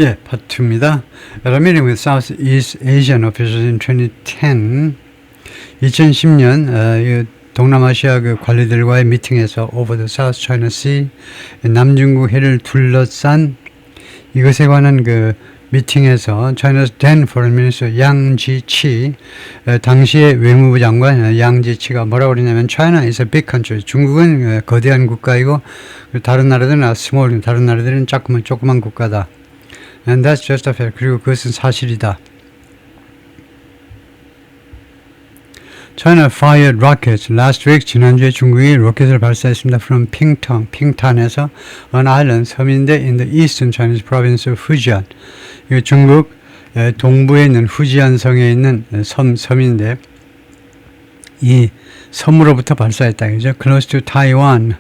예, part 2입니다. At a meeting with Southeast Asian officials in 2010, 2010년 동남아시아 그 관리들과의 미팅에서 over the South China Sea, 남중국 해를 둘러싼 이것에 관한 그 미팅에서 China's then Foreign Minister 양 지치, 당시의 외무부 장관 양 지치가 뭐라고 그러냐면 China is a big country. 중국은 거대한 국가이고 다른 나라들은 small, 다른 나라들은 조그만 국가다. And that's just a fact. 그리고 그것은 사실이다. China fired rockets last week. 지난주에 중국이 로켓을 발사했습니다. From Pingtung, 핑탄에서 an island, 섬인데 in the eastern Chinese province of Fujian. 이 중국 동부에 있는 후지안 성에 있는 섬인데 이 섬으로부터 발사했다. 그죠? Close to Taiwan.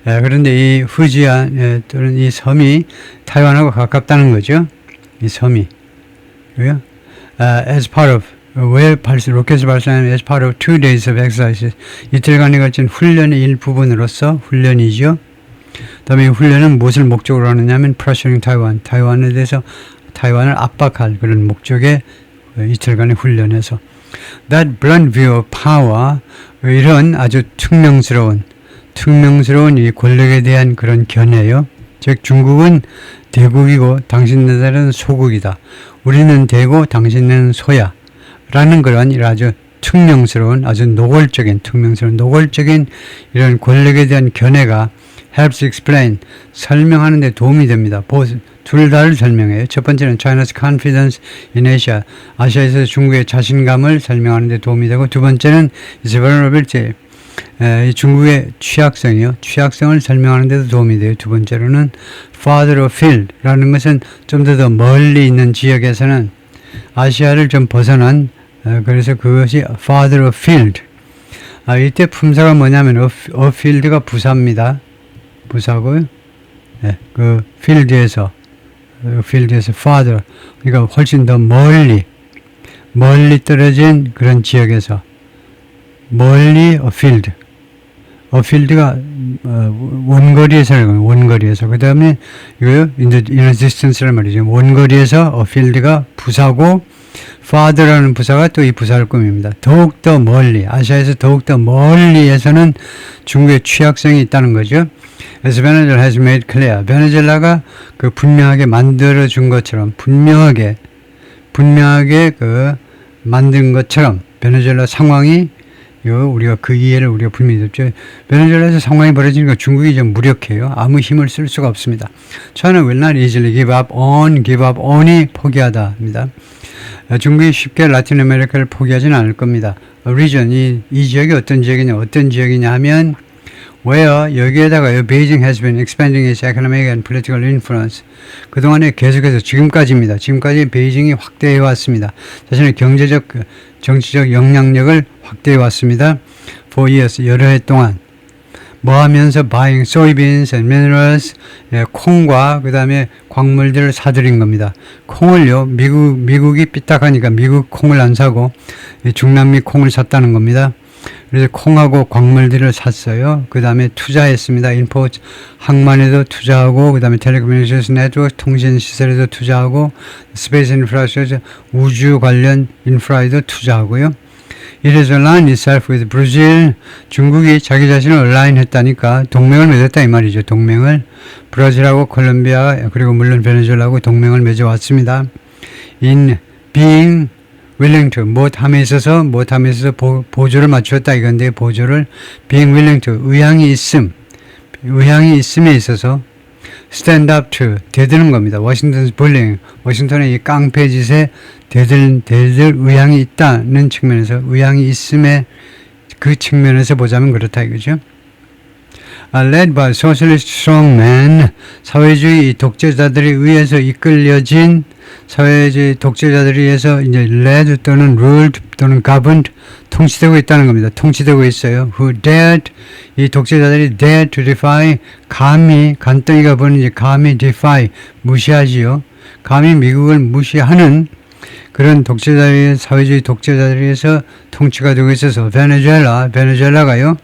그런데 이 후지안 또는 이 섬이 타이완하고 가깝다는 거죠. 이 섬이. 그래요? As part of 왜 로켓을 발사하면 as part of 2 days of exercises. 이틀간에 걸친 훈련의 일부분으로서 훈련이죠. 그다음에 이 훈련은 무엇을 목적으로 하느냐면 pressuring Taiwan. 타이완에 대해서 타이완을 압박할 그런 목적의 이틀간의 훈련에서 that blunt view of power, 이런 아주 특명스러운 이 권력에 대한 그런 견해요. 즉 중국은 대국이고 당신네들은 소국이다. 우리는 대고 당신네는 소야. 라는 그런 아주 특명스러운 아주 노골적인 이런 권력에 대한 견해가 helps explain, 설명하는 데 도움이 됩니다. 둘 다를 설명해요. 첫 번째는 China's confidence in Asia, 아시아에서 중국의 자신감을 설명하는 데 도움이 되고, 두 번째는 its vulnerability, 중국의 취약성을 설명하는 데도 도움이 돼요. 두 번째로는 farther afield라는 것은 좀 더 멀리 있는 지역에서는 아시아를 좀 벗어난, 그래서 그것이 farther afield. 이때 품사가 뭐냐면 afield가 부사입니다. 부사고요. 그 field에서 farther, 그러니까 훨씬 더 멀리 떨어진 그런 지역에서 멀리 afield가 원거리에서 그 다음에 이거요 inner distance란 말이죠. 원거리에서 afield가 부사고 farther라는 부사가 또 이 부사를 꾸밉니다. 더욱더 멀리, 아시아에서 더욱더 멀리에서는 중국의 취약성이 있다는 거죠. As Venezuela has made clear, 베네수엘라가 그 분명하게 만들어준 것처럼, 분명하게 그 만든 것처럼 베네수엘라 상황이 우리가 그 이해를 우리가 분명히 했죠. 베네수엘라에서 상황이 벌어지니까 중국이 좀 무력해요. 아무 힘을 쓸 수가 없습니다. China will not easily give up on이 포기하다입니다. 중국이 쉽게 라틴 아메리카를 포기하지는 않을 겁니다. region, 이 지역이 어떤 지역이냐 하면 where 여기에다가 Beijing has been expanding its economic and political influence. 그동안에 계속해서 지금까지 베이징이 확대해 왔습니다. 자신의 경제적, 정치적 영향력을 확대해 왔습니다. For years, 여러 해 동안. 뭐 하면서 buying soybeans and minerals, 콩과 그 다음에 광물들을 사들인 겁니다. 콩을요, 미국이 삐딱하니까 미국 콩을 안 사고 중남미 콩을 샀다는 겁니다. 그래서 콩하고 광물들을 샀어요. 그 다음에 투자했습니다. 인포트 항만에도 투자하고, 그 다음에 텔레커뮤니케이션 네트워크 통신 시설에도 투자하고, 스페이스 인프라스트럭처 우주 관련 인프라에도 투자하고요. It has aligned itself with Brazil. 중국이 자기 자신을 얼라인했다니까 동맹을 맺었다 이 말이죠. 동맹을 브라질하고 콜롬비아 그리고 물론 베네수엘하고 동맹을 맺어왔습니다. In being willing to, 무엇함에 있어서 보조를 맞추었다 이건데, 보조를 being willing to, 의향이 있음에 있어서 stand up to, 대드는 겁니다. 워싱턴's bullying, 워싱턴의 이 깡패 짓에 대들 의향이 있다는 측면에서, 의향이 있음에 그 측면에서 보자면 그렇다 이거죠. led by socialist strongmen, 사회주의 독재자들에 의해서 이끌려진, 사회주의 독재자들에 의해서 이제 led 또는 ruled 또는 governed, 통치되고 있다는 겁니다. 통치되고 있어요. Who dared, 이 독재자들이 dared to defy, 간덩이가 보는 감히 defy, 무시하지요. 감히 미국을 무시하는 그런 사회주의 독재자들에 의해서 통치가 되고 있어서 베네수엘라가요.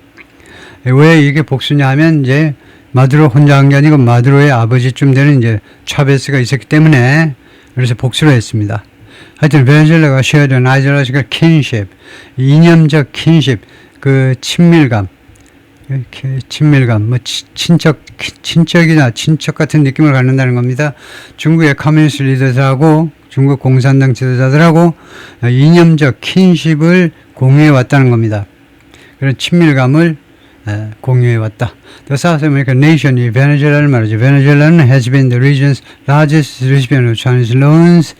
왜 이게 복수냐 하면 이제 마두로 혼자 한 게 아니고 마두로의 아버지쯤 되는 이제 차베스가 있었기 때문에 그래서 복수로 했습니다. 하여튼 베네수엘라가 shared an ideological kinship, 이념적 kinship, 그 친밀감, 뭐 친척이나 친척 같은 느낌을 갖는다는 겁니다. 중국의 커뮤니스트 리더들하고 중국 공산당 지도자들하고 이념적 킨십을 공유해 왔다는 겁니다. 그런 친밀감을 공유해 왔다. The South American nation, 이 베네수엘라를 말하죠. 베네수엘라는 has been the region's largest recipient of Chinese loans.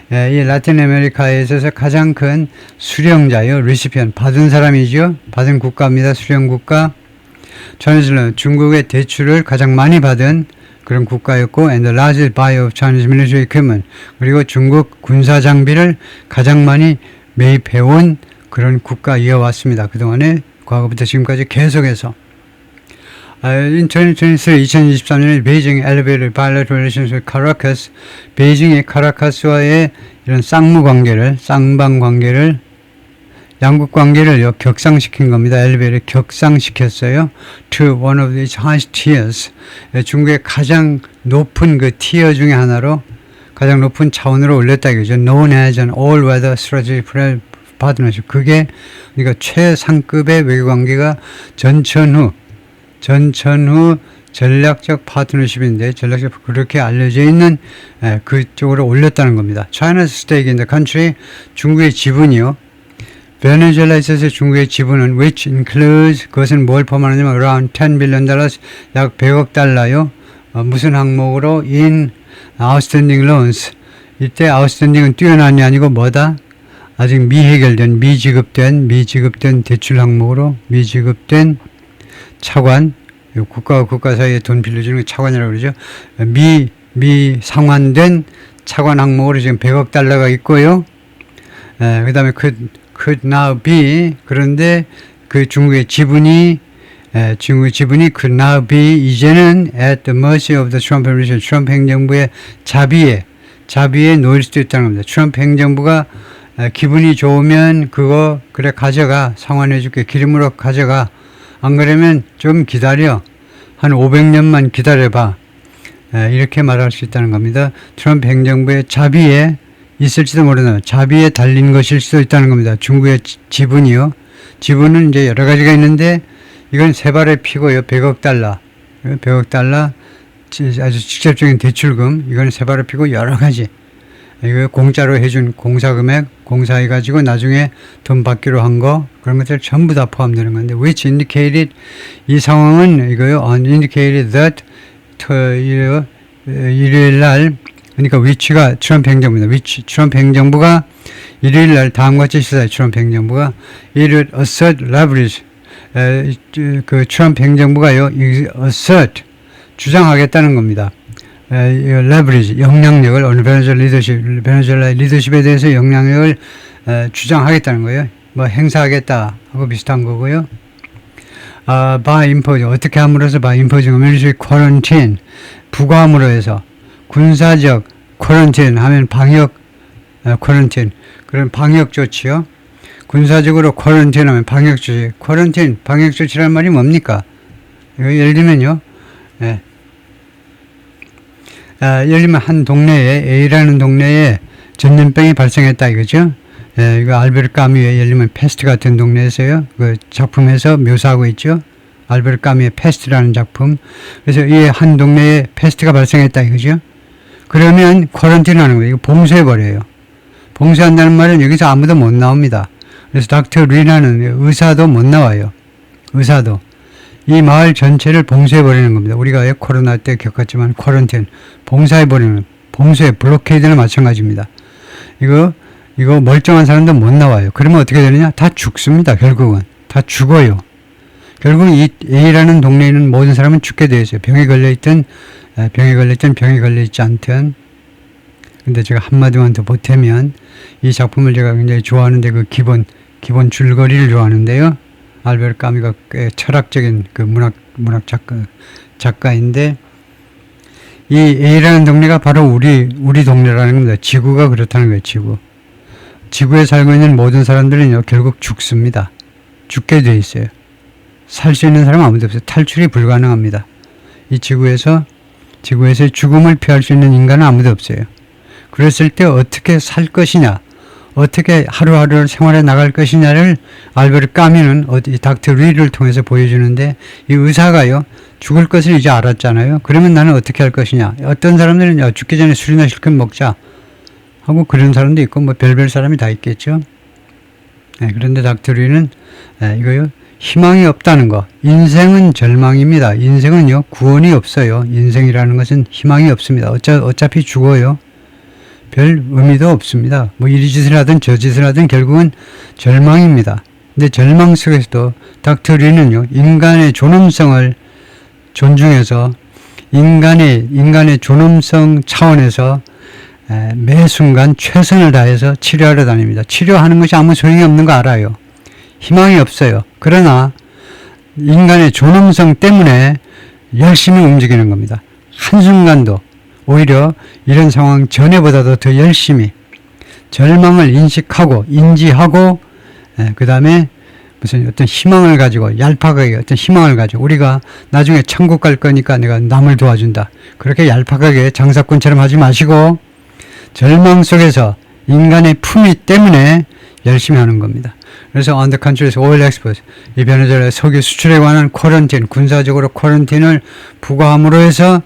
이 라틴 아메리카에 있어서 가장 큰 수령자요. recipient, 받은 사람이죠. 받은 국가입니다. 수령 국가. Chinese loan, 중국의 대출을 가장 많이 받은 그런 국가였고, and the largest buyer of Chinese military equipment. 그리고 중국 군사 장비를 가장 많이 매입해온 그런 국가이어왔습니다. 그동안에 과거부터 지금까지 계속해서. In 2023년에 베이징 elevated bilateral relations with Caracas, 베이징의 카라카스와의 이런 쌍방 관계를 양국 관계를 격상시킨 겁니다. 엘리베이터를 격상시켰어요. To one of its highest tiers. 중국의 가장 높은 그 티어 중에 하나로 가장 높은 차원으로 올렸다 이거죠. Known as an all-weather strategic partnership. 그게 그러니까 최상급의 외교관계가 전천후 전략적 파트너십인데 전략적 그렇게 알려져 있는 그쪽으로 올렸다는 겁니다. China's stake in the country, 중국의 지분이요. 베네수엘라에 있어서 중국의 지분은 which includes 그것은 뭘 포함하느냐면 around $10 billion 약 100억 달러요. 무슨 항목으로 in outstanding loans. 이때 outstanding은 뛰어난이 아니고 뭐다? 아직 미해결된 미지급된 대출 항목으로 미지급된 차관, 국가와 국가 사이에 돈 빌려주는 게 차관이라고 그러죠. 미상환된 차관 항목으로 지금 100억 달러가 있고요. 그 다음에 could now be, 그런데 그 중국의 지분이 could now be, 이제는 at the mercy of the Trump administration, 트럼프 행정부의 자비에 놓일 수도 있다는 겁니다. 트럼프 행정부가 기분이 좋으면 그거 그래 가져가, 상환해 줄게, 기름으로 가져가, 안 그러면 좀 기다려, 한 500년만 기다려봐, 이렇게 말할 수 있다는 겁니다. 트럼프 행정부의 자비에 있을지도 모르는 자비에 달린 것일 수도 있다는 겁니다. 중국의 지분이요. 지분은 이제 여러 가지가 있는데 이건 세 발에 피고요. 100억 달러 아주 직접적인 대출금, 이건 세 발에 피고 여러 가지. 이거 공짜로 해준 공사금액, 공사해가지고 나중에 돈 받기로 한 거, 그런 것들 전부 다 포함되는 건데, which indicated, 이 상황은 이거요, indicated that, 일요일 날, 그러니까 위치가 트럼프 행정부입니다. 트럼프 행정부가 일요일 날 다음과 같이 시사해. 트럼프 행정부가 이를 assert leverage, 그 트럼프 행정부가요, assert, 주장하겠다는 겁니다. leverage, 영향력을, 어느 베네수엘라의 리더십에 대해서 영향력을 주장하겠다는 거예요. 뭐 행사하겠다 하고 비슷한 거고요. by imposing, 어떻게 함으로써 by imposing military quarantine, 부과함으로 해서 군사적 쿼런틴 하면 방역 쿼런틴, 그런 방역 조치요. 군사적으로 쿼런틴 하면 방역 조치. 쿼런틴, 방역 조치란 말이 뭡니까? 예를 들면요. 예를 들면 한 동네에, A라는 동네에 전염병이 발생했다 이거죠. 이거 알베르 까뮈의 예를 들면 패스트 같은 동네에서요. 그 작품에서 묘사하고 있죠. 알베르 까뮈의 패스트라는 작품. 그래서 이 한 동네에 패스트가 발생했다 이거죠. 그러면 쿼런틴 하는 거예요. 이거 봉쇄해버려요. 봉쇄한다는 말은 여기서 아무도 못 나옵니다. 그래서 닥터 리라는 의사도 못 나와요. 의사도. 이 마을 전체를 봉쇄해버리는 겁니다. 우리가 왜 코로나 때 겪었지만 쿼런틴, 봉쇄해버리는, 봉쇄, 블로케이드는 마찬가지입니다. 이거 멀쩡한 사람도 못 나와요. 그러면 어떻게 되느냐? 다 죽습니다. 결국은. 다 죽어요. 결국은 이 A라는 동네에 있는 모든 사람은 죽게 되어 있어요. 병에 걸려있든 병에 걸려있지 않든. 근데 제가 한마디만 더 보태면, 이 작품을 제가 굉장히 좋아하는데, 그 기본 줄거리를 좋아하는데요. 알베르 까뮈가 꽤 철학적인 그 문학 작가인데, 이 A라는 동네가 바로 우리 동네라는 겁니다. 지구가 그렇다는 거예요, 지구. 지구에 살고 있는 모든 사람들은 결국 죽습니다. 죽게 돼 있어요. 살 수 있는 사람은 아무도 없어요. 탈출이 불가능합니다. 이 지구에서 죽음을 피할 수 있는 인간은 아무도 없어요. 그랬을 때 어떻게 살 것이냐, 어떻게 하루하루 생활해 나갈 것이냐를 알베르 까미는 이 닥터 리를 통해서 보여주는데, 이 의사가요, 죽을 것을 이제 알았잖아요. 그러면 나는 어떻게 할 것이냐. 어떤 사람들은 야, 죽기 전에 술이나 실컷 먹자 하고 그런 사람도 있고 뭐 별별 사람이 다 있겠죠. 네, 그런데 닥터 리는 이거요, 희망이 없다는 거. 인생은 절망입니다. 인생은요, 구원이 없어요. 인생이라는 것은 희망이 없습니다. 어차피 죽어요. 별 의미도 없습니다. 뭐 이리 짓을 하든 저 짓을 하든 결국은 절망입니다. 근데 절망 속에서도 닥터 리는요, 인간의 존엄성을 존중해서 인간의 존엄성 차원에서 매 순간 최선을 다해서 치료하러 다닙니다. 치료하는 것이 아무 소용이 없는 거 알아요. 희망이 없어요. 그러나 인간의 존엄성 때문에 열심히 움직이는 겁니다. 한순간도 오히려 이런 상황 전에보다도 더 열심히 절망을 인지하고 그 다음에 무슨 어떤 희망을 가지고 얄팍하게 어떤 희망을 가지고 우리가 나중에 천국 갈 거니까 내가 남을 도와준다. 그렇게 얄팍하게 장사꾼처럼 하지 마시고 절망 속에서 인간의 품위 때문에 열심히 하는 겁니다. 그래서 on the country's oil exports, 이 베네수엘라 석유 수출에 관한 쿼런틴, 군사적으로 쿼런틴을 부과함으로 해서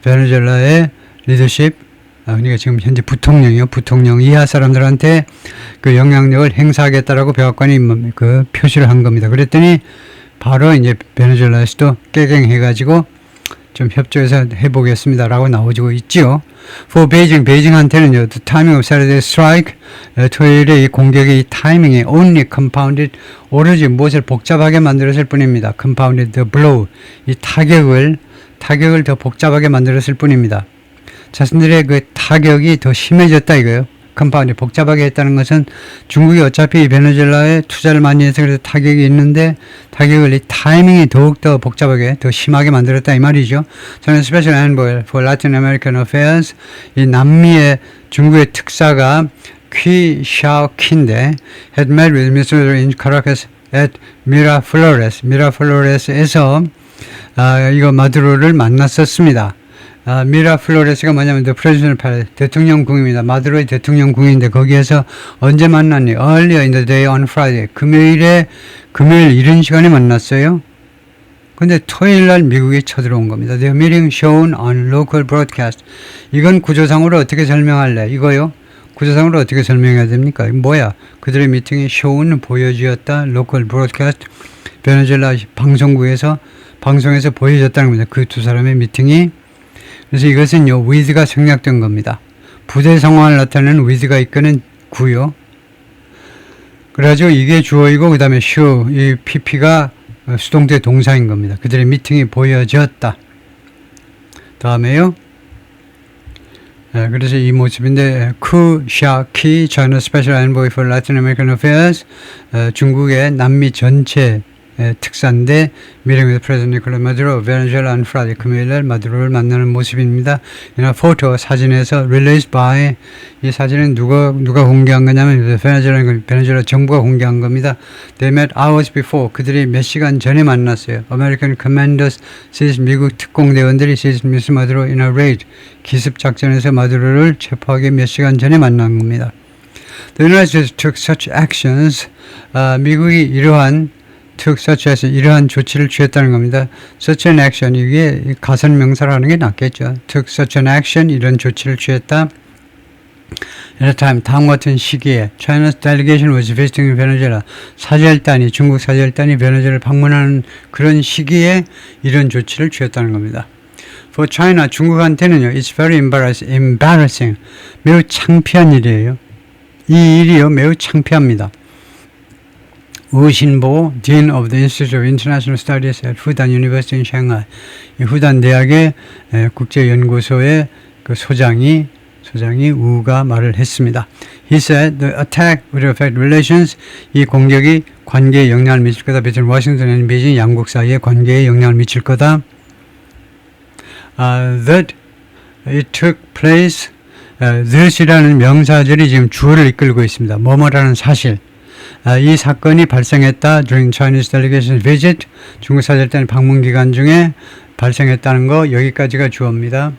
베네수엘라의 리더십, 그러니까 지금 현재 부통령이요, 부통령 이하 사람들한테 그 영향력을 행사하겠다라고 백악관이 그 표시를 한 겁니다. 그랬더니 바로 이제 베네수엘라에서도 깨갱해가지고 좀 협조해서 해보겠습니다라고 나오고 있지요. For Beijing, 베이징한테는요, the timing of Saturday strike, 토요일에 이 공격의 이 타이밍이 only compounded, 오로지 무엇을 복잡하게 만들었을 뿐입니다. compounded the blow, 이 타격을 더 복잡하게 만들었을 뿐입니다. 자신들의 그 타격이 더 심해졌다 이거예요. 컴파운드 복잡하게 했다는 것은 중국이 어차피 베네수엘라에 투자를 많이 해서 그래서 타격이 있는데 타격을 이 타이밍이 더욱더 복잡하게 더 심하게 만들었다 이 말이죠. 저는 Special Envoy for Latin American Affairs, 이 남미의 중국의 특사가 퀴 샤오키인데 had met with Mr. in Caracas at 미라플로레스에서 이거 마두로를 만났었습니다. 미라플로레스가 뭐냐면 The Presidential Palace, 대통령궁입니다. 마두로의 대통령궁인데 거기에서 언제 만났니? Earlier in the day on Friday. 금요일 이른 시간에 만났어요. 근데 토요일 날 미국이 쳐들어온 겁니다. The meeting shown on local broadcast. 이건 구조상으로 어떻게 설명할래? 이거요? 구조상으로 어떻게 설명해야 됩니까? 이거 뭐야? 그들의 미팅이 shown 보여주었다. local broadcast. 베네수엘라 방송에서 보여줬다는 겁니다. 그 두 사람의 미팅이. 그래서 이것은요, with가 생략된 겁니다. 부대 상황을 나타내는 with가 이끄는 구요. 그래가지고 이게 주어이고, 그 다음에 show, 이 pp가 수동태 동사인 겁니다. 그들의 미팅이 보여졌다. 다음에요. 그래서 이 모습인데, 쿠 샤키, China Special Envoy for Latin American Affairs, 중국의 남미 전체 특사인데 meeting with President Nicolas Maduro, Venezuela on Friday, 금요일날 마두로를 만나는 모습입니다. 이나 포토 사진에서 released by, 이 사진은 누가 공개한 거냐면 베네수엘라 정부가 공개한 겁니다. They met hours before, 그들이 몇 시간 전에 만났어요. American commanders, 미국 특공대원들이 미스 마두로 in a raid, 기습 작전에서 마두로를 체포하기 몇 시간 전에 만난 겁니다. The United States took such actions, 미국이 이러한 이러한 조치를 취했다는 겁니다. Such an action, 이게 가선 명사라는 게 낫겠죠. Took such an action, 이런 조치를 취했다. At a time, 다음 같은 시기에 China's delegation was visiting Venezuela. 중국 사절단이 베네수엘라를 방문하는 그런 시기에 이런 조치를 취했다는 겁니다. For China, 중국한테는요, it's very embarrassing. 매우 창피한 일이에요. 이 일이요, 매우 창피합니다. 우신보, Dean of the Institute of International Studies at Fudan University in Shanghai. 이 후단 대학의 국제연구소의 그 소장이 우가 말을 했습니다. He said the attack would affect relations. 이 공격이 관계에 영향을 미칠 거다. between Washington and Beijing, 양국 사이의 관계에 영향을 미칠 거다. That it took place. that이라는 명사절이 지금 주어를 이끌고 있습니다. 뭐뭐라는 사실. 이 사건이 발생했다. during Chinese delegation visit, 중국 사절단 방문 기간 중에 발생했다는 거, 여기까지가 주어입니다.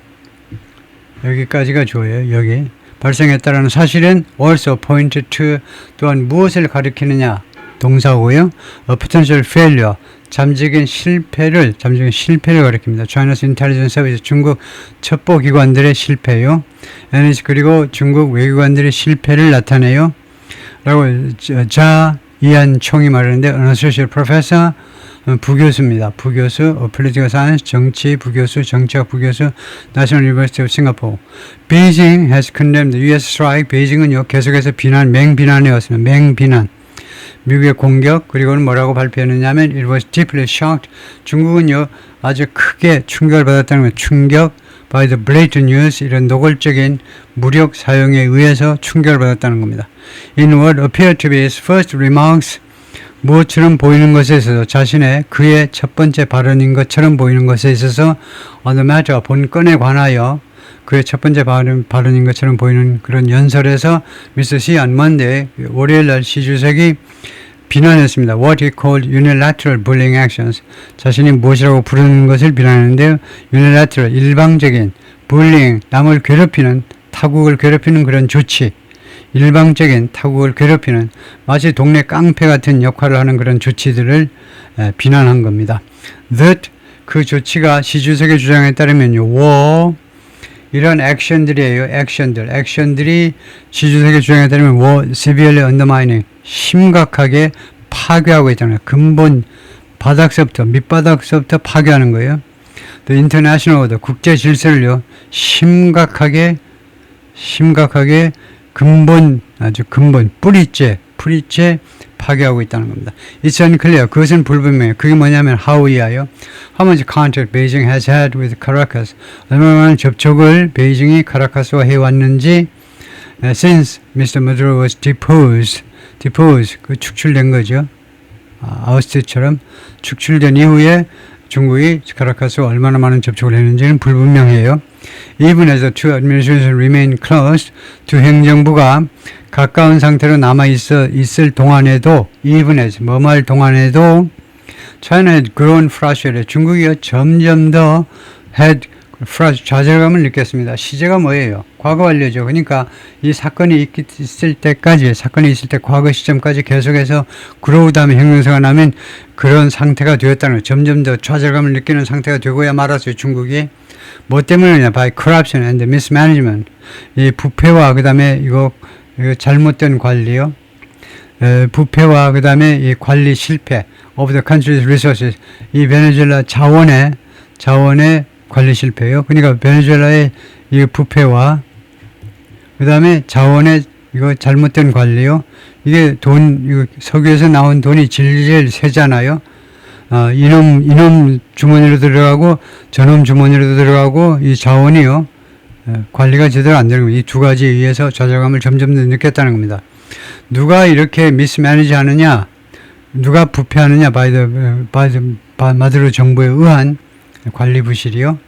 여기까지가 주어예요. 여기 발생했다는 사실은 also pointed to 또한 무엇을 가리키느냐 동사고요. A potential failure 잠재적인 실패를 가리킵니다. China's intelligence service 중국 첩보기관들의 실패요. and 그리고 중국 외교관들의 실패를 나타내요. 라고 자 이한총이 말하는데 an associate professor 부교수입니다. 부교수, Political Science, 정치 부교수, 정치학 부교수, National University of Singapore. Beijing has condemned the U.S. strike. 베이징은요, 계속해서 맹비난해왔습니다. 맹비난. 미국의 공격, 그리고는 뭐라고 발표했느냐면, it was deeply shocked. 중국은요, 아주 크게 충격을 받았다는 거예요. 충격, by the blatant use, 이런 노골적인 무력 사용에 의해서 충격을 받았다는 겁니다. In what appeared to be his first remarks, 무엇처럼 보이는 것에 있어서 그의 첫 번째 발언인 것처럼 보이는 것에 있어서 on the matter, 본건에 관하여 그의 첫 번째 발언인 것처럼 보이는 그런 연설에서 Mr. Xi on Monday, 월요일날 시 주석이 비난했습니다. What he called unilateral bullying actions. 자신이 무엇이라고 부르는 것을 비난하는데요. unilateral, 일방적인 bullying, 남을 괴롭히는, 타국을 괴롭히는 그런 조치. 일방적인 타국을 괴롭히는 마치 동네 깡패 같은 역할을 하는 그런 조치들을 비난한 겁니다. That 그 조치가 시 주석의 주장에 따르면요. 이런 액션들이에요. 액션들이 시 주석의 주장에 따르면 severely undermining 심각하게 파괴하고 있잖아요. 근본 바닥서부터 밑바닥서부터 파괴하는 거예요. The international order 국제 질서를요. 심각하게 아주 근본 뿌리째 파괴하고 있다는 겁니다. It's unclear. 그것은 불분명해요. 그게 뭐냐면 how이야요. How much contact Beijing has had with Caracas. 얼마나 많은 접촉을 베이징이 카라카스와 해왔는지 since Mr. Maduro was deposed 그 축출된 거죠. 아우스트처럼 축출된 이후에 중국이 카라카스와 얼마나 많은 접촉을 했는지는 불분명해요. Even as the two administrations remain close, 두 행정부가 가까운 상태로 남아있을 동안에도, even as, 뭐말 동안에도, China had grown frustrated. 중국이 점점 더 had 좌절감을 느꼈습니다. 시제가 뭐예요? 과거 완료죠. 그러니까 이 사건이 있을 때 과거 시점까지 계속해서 그러고 다음에 형용사가 나면 그런 상태가 되었다는 거예요. 점점 더 좌절감을 느끼는 상태가 되고야 말았어요. 중국이. 뭐 때문이냐? by corruption and mismanagement. 이 부패와 그 다음에 이거 잘못된 관리요. 부패와 그 다음에 이 관리 실패 of the country's resources. 이 베네수엘라 자원의 관리 실패예요. 그러니까 베네수엘라의 이 부패와 그 다음에 자원의 이거 잘못된 관리요. 이게 이거 석유에서 나온 돈이 질질 새잖아요. 이놈 주머니로 들어가고 저놈 주머니로 들어가고 이 자원이요. 관리가 제대로 안 되는 거예요. 이 두 가지에 의해서 좌절감을 점점 더 느꼈다는 겁니다. 누가 이렇게 미스매니지 하느냐? 누가 부패하느냐? 마두로 정부에 의한 관리 부실이요.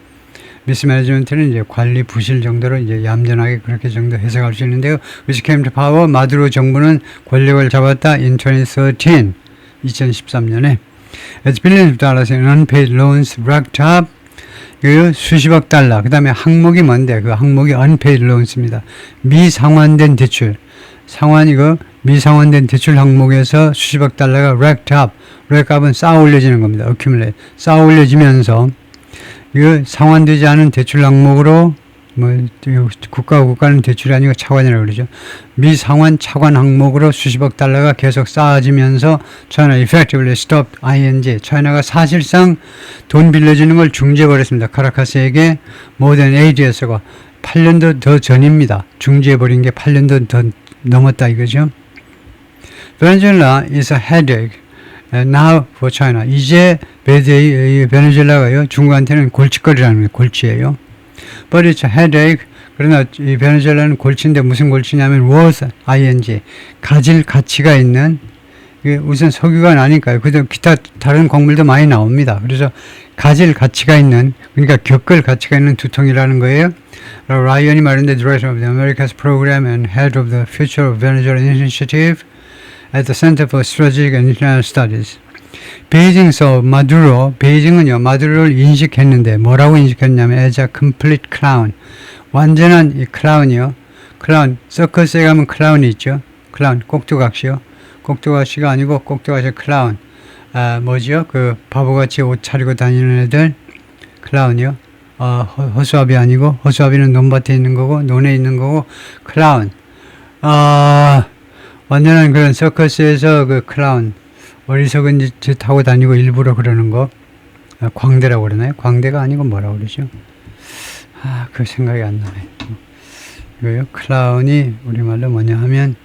미스매니지먼트는 이제 관리 부실 정도로 이제 얌전하게 그렇게 정도 해석할 수 있는데요. Which came to power, 마두로 정부는 권력을 잡았다 in 2013년에. As billions of dollars in unpaid loans racked up. 그 수십억 달러. 그 다음에 항목이 뭔데? 그 항목이 unpaid loans입니다. 미상환된 대출. 미상환된 대출 항목에서 수십억 달러가 racked up. rack up은 쌓아 올려지는 겁니다. accumulate. 쌓아 올려지면서 이 상환되지 않은 대출 항목으로 국가는 대출이 아니고 차관이라고 그러죠. 미상환 차관 항목으로 수십억 달러가 계속 쌓아지면서 China effectively stopped ING. China가 사실상 돈 빌려주는 걸 중지해버렸습니다. 카라카스에게 more than 8 years가 8년도 더 전입니다. 중지해버린 게 8년도 더 넘었다 이거죠. Venezuela is a headache. Now for China. 이제 베네수엘라가요. 중국한테는 골칫거리라는 거예요. 골치예요. But it's a headache. 그러나 이 베네수엘라는 골치인데 무슨 골치냐면 worth ing. 가질 가치가 있는 이게 우선 석유가 나니까요. 그래서 기타 다른 광물도 많이 나옵니다. 그래서 가질 가치가 있는 그러니까 겪을 가치가 있는 두통이라는 거예요. 라이언이 말했는데 Director of the Americas Program and Head of the Future of Venezuela Initiative at the Center for Strategic and International Studies. 베이징서 베이징은요, 마두로를 인식했는데, 뭐라고 인식했냐면, as a complete clown. 완전한 이 클라운이요. 클라운. 서커스에 가면 클라운이 있죠. 클라운. 꼭두각시요. 꼭두각시가 아니고 꼭두각시 클라운. 뭐죠? 그 바보같이 옷 차리고 다니는 애들. 클라운이요. 허수아비 아니고, 허수아비는 논밭에 있는 거고, 논에 있는 거고, 클라운. 완전한 그런 서커스에서 그 클라운. 어리석은 짓 하고 다니고 일부러 그러는 거. 광대라고 그러나요? 광대가 아니고 뭐라고 그러죠? 그 생각이 안 나네. 이거요. 클라운이 우리말로 뭐냐 하면,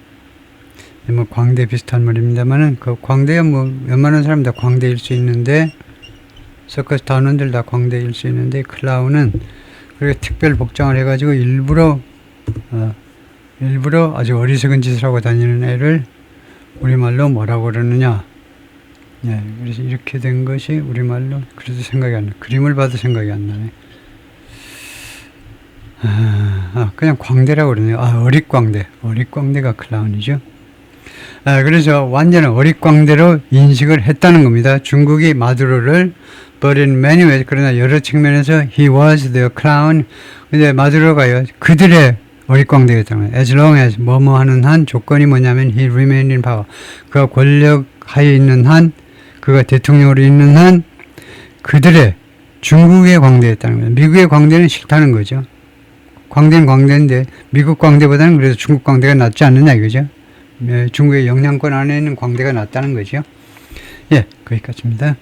뭐 광대 비슷한 말입니다만은, 그 광대야 뭐 웬만한 사람 다 광대일 수 있는데, 서커스 단원들 다 광대일 수 있는데, 클라운은 그렇게 특별 복장을 해가지고 일부러 아주 어리석은 짓을 하고 다니는 애를 우리말로 뭐라고 그러느냐. 네, 그래서 이렇게 된 것이 우리말로, 그래도 생각이 안 나. 그림을 봐도 생각이 안 나네. 그냥 광대라고 그러네요. 어릿광대. 어릿광대가 클라운이죠. 그래서 완전한 어릿광대로 인식을 했다는 겁니다. 중국이 마두로를 but in many ways, 그러나 여러 측면에서 he was the clown. 근데 마두로가요, 그들의 어릿광대였다는 거예요. as long as 뭐뭐 하는 한 조건이 뭐냐면 he remained in power. 그가 권력하에 있는 한, 그가 대통령으로 있는 한 그들의 중국의 광대였다는 거예요. 미국의 광대는 싫다는 거죠. 광대는 광대인데 미국 광대보다는 그래서 중국 광대가 낫지 않느냐 이거죠. 중국의 영향권 안에 있는 광대가 낫다는 거죠. 예, 거기까지입니다.